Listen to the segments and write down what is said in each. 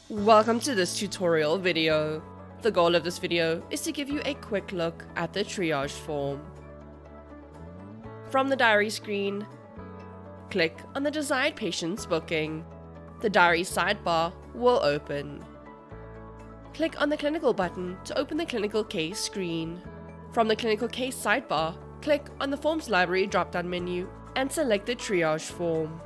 Welcome to this tutorial video. The goal of this video is to give you a quick look at the triage form. From the diary screen, click on the desired patient's booking. The diary sidebar will open. Click on the clinical button to open the clinical case screen. From the clinical case sidebar, click on the Forms Library drop-down menu and select the triage form.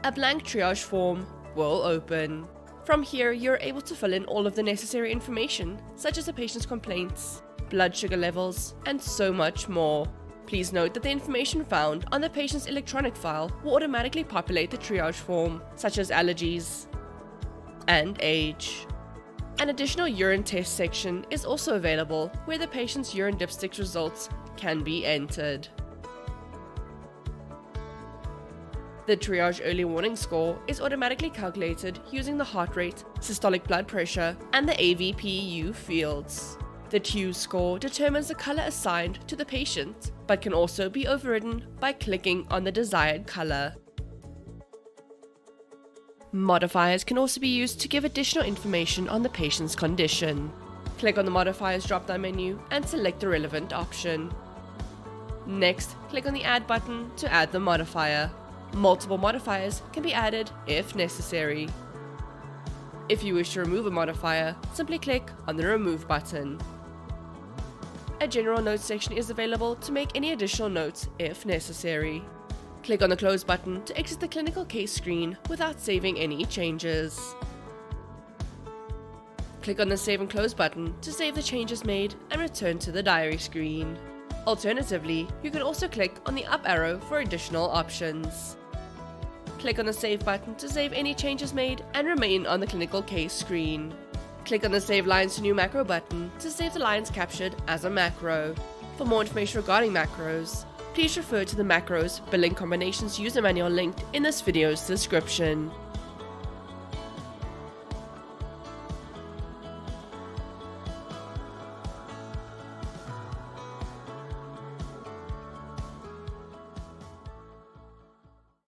A blank triage form will open. From here, you're able to fill in all of the necessary information, such as the patient's complaints, blood sugar levels, and so much more. Please note that the information found on the patient's electronic file will automatically populate the triage form, such as allergies and age. An additional urine test section is also available, where the patient's urine dipstick results can be entered. The triage early warning score is automatically calculated using the heart rate, systolic blood pressure, and the AVPU fields. The TU score determines the color assigned to the patient, but can also be overridden by clicking on the desired color. Modifiers can also be used to give additional information on the patient's condition. Click on the Modifiers drop-down menu and select the relevant option. Next, click on the Add button to add the modifier. Multiple modifiers can be added if necessary. If you wish to remove a modifier, simply click on the Remove button. A general notes section is available to make any additional notes if necessary. Click on the Close button to exit the clinical case screen without saving any changes. Click on the Save and Close button to save the changes made and return to the diary screen. Alternatively, you can also click on the up arrow for additional options. Click on the Save button to save any changes made and remain on the clinical case screen. Click on the Save Lines to New Macro button to save the lines captured as a macro. For more information regarding macros, please refer to the Macros Billing Combinations user manual linked in this video's description.